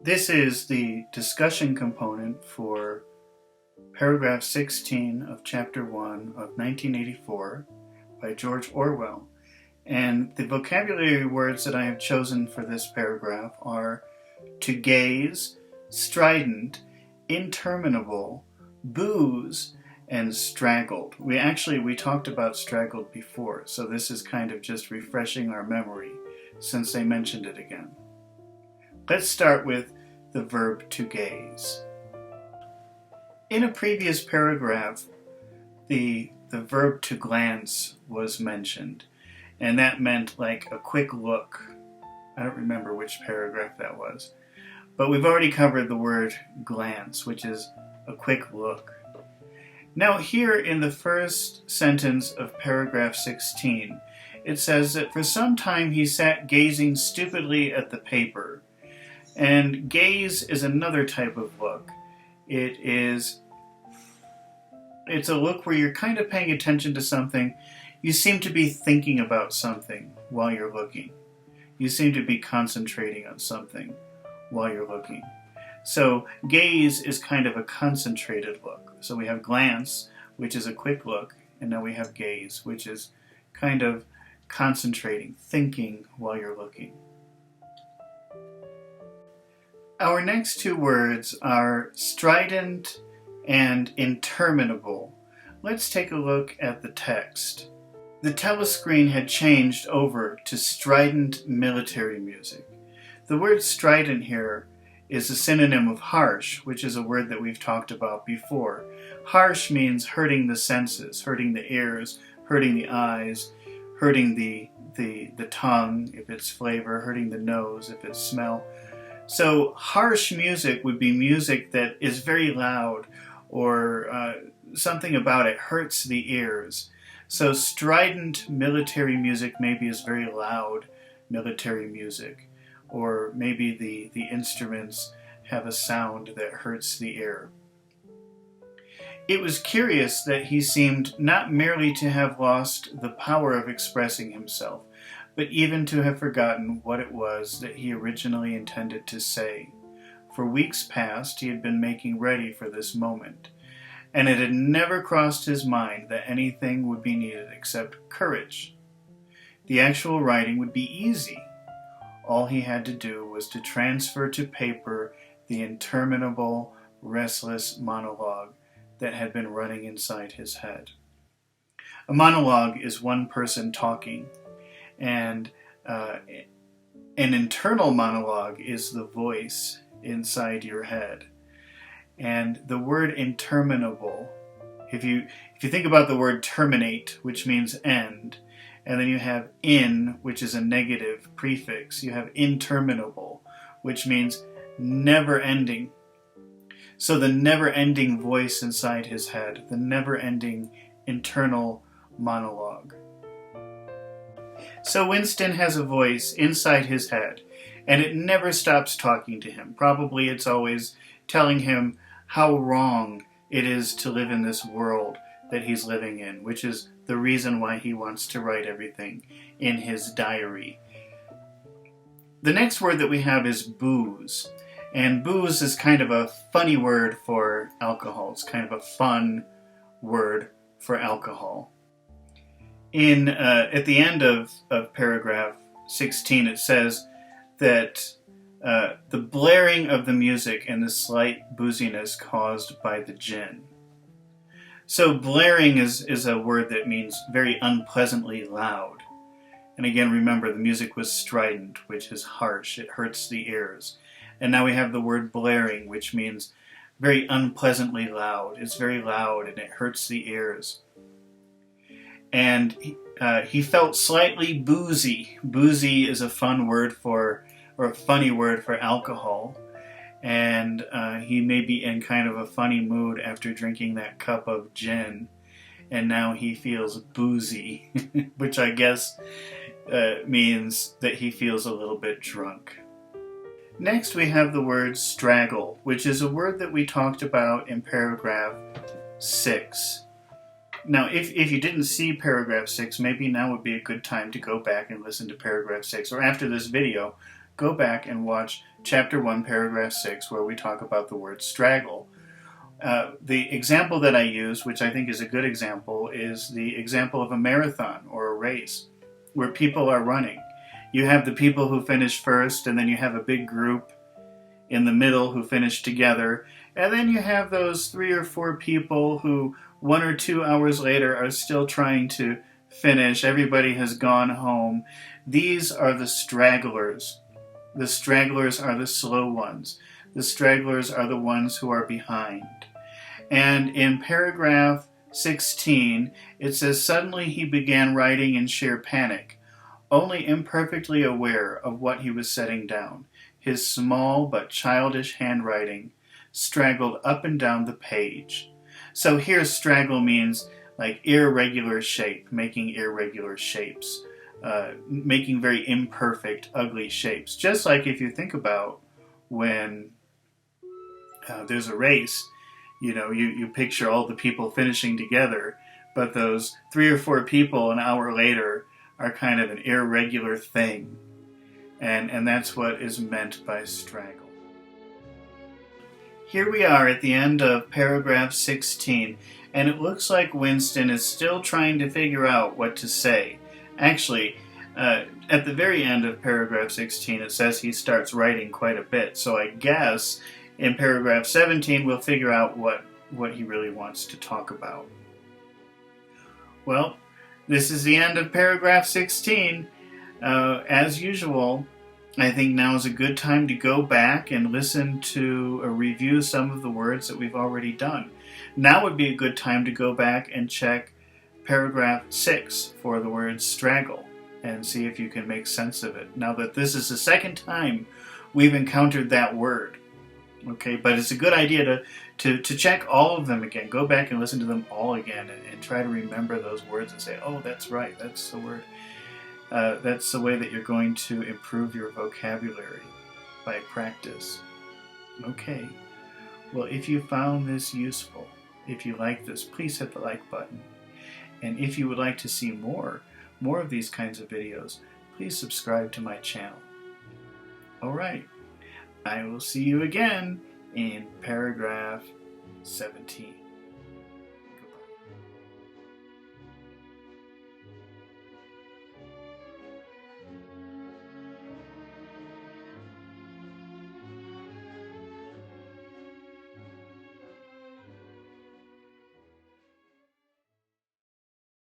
This is the discussion component for paragraph 16 of chapter 1 of 1984 by George Orwell. And the vocabulary words that I have chosen for this paragraph are to gaze, strident, interminable, booze, and straggled. We talked about straggled before, so this is kind of just refreshing our memory since they mentioned it again. Let's start with the verb to gaze. In a previous paragraph, the verb to glance was mentioned, and that meant like a quick look. I don't remember which paragraph that was, but we've already covered the word glance, which is a quick look. Now here in the first sentence of paragraph 16, it says that for some time he sat gazing stupidly at the paper. And gaze is another type of look. It's a look where you're kind of paying attention to something. You seem to be thinking about something while you're looking. You seem to be concentrating on something while you're looking. So gaze is kind of a concentrated look. So we have glance, which is a quick look, and now we have gaze, which is kind of concentrating, thinking while you're looking. Our next two words are strident and interminable. Let's take a look at the text. The telescreen had changed over to strident military music. The word strident here is a synonym of harsh, which is a word that we've talked about before. Harsh means hurting the senses, hurting the ears, hurting the eyes, hurting the tongue if it's flavor, hurting the nose if it's smell. So harsh music would be music that is very loud, or something about it hurts the ears. So strident military music maybe is very loud military music, or maybe the instruments have a sound that hurts the ear. It was curious that he seemed not merely to have lost the power of expressing himself, but even to have forgotten what it was that he originally intended to say. For weeks past he had been making ready for this moment, and it had never crossed his mind that anything would be needed except courage. The actual writing would be easy. All he had to do was to transfer to paper the interminable, restless monologue that had been running inside his head. A monologue is one person talking, and an internal monologue is the voice inside your head. And the word interminable, if you think about the word terminate, which means end, and then you have in, which is a negative prefix, you have interminable, which means never ending. So the never-ending voice inside his head, the never-ending internal monologue. So Winston has a voice inside his head, and it never stops talking to him. Probably it's always telling him how wrong it is to live in this world that he's living in, which is the reason why he wants to write everything in his diary. The next word that we have is booze. And booze is kind of a funny word for alcohol. It's kind of a fun word for alcohol. At the end of paragraph 16, it says that the blaring of the music and the slight booziness caused by the gin. So blaring is a word that means very unpleasantly loud. And again, remember, the music was strident, which is harsh. It hurts the ears. And now we have the word blaring, which means very unpleasantly loud. It's very loud and it hurts the ears. And he felt slightly boozy. Boozy is a fun word or a funny word for alcohol. And he may be in kind of a funny mood after drinking that cup of gin. And now he feels boozy, which I guess means that he feels a little bit drunk. Next we have the word straggle, which is a word that we talked about in paragraph 6. Now, if you didn't see paragraph 6, maybe now would be a good time to go back and listen to paragraph 6, or after this video, go back and watch Chapter 1, Paragraph 6, where we talk about the word straggle. The example that I use, which I think is a good example, is the example of a marathon or a race where people are running. You have the people who finish first, and then you have a big group in the middle who finish together, and then you have those 3 or 4 people who 1 or 2 hours later are still trying to finish. Everybody has gone home. These are the stragglers. The stragglers are the slow ones. The stragglers are the ones who are behind. And in paragraph 16, it says, "Suddenly he began writing in sheer panic, only imperfectly aware of what he was setting down. His small but childish handwriting straggled up and down the page." So here straggle means like irregular shape, making irregular shapes, making very imperfect, ugly shapes. Just like if you think about when there's a race, you picture all the people finishing together, but those 3 or 4 people an hour later are kind of an irregular thing. And that's what is meant by straggle. Here we are at the end of paragraph 16, and it looks like Winston is still trying to figure out what to say. Actually, at the very end of paragraph 16, it says he starts writing quite a bit, so I guess in paragraph 17, we'll figure out what he really wants to talk about. Well, this is the end of paragraph 16. As usual, I think now is a good time to go back and listen to review some of the words that we've already done. Now would be a good time to go back and check paragraph 6 for the word straggle and see if you can make sense of it. Now that this is the second time we've encountered that word. Okay, but it's a good idea to check all of them again. Go back and listen to them all again and try to remember those words and say, oh, that's right, that's the word. That's the way that you're going to improve your vocabulary, by practice. Okay, well, if you found this useful, if you like this, please hit the like button. And if you would like to see more of these kinds of videos, please subscribe to my channel. All right. I will see you again in paragraph 17.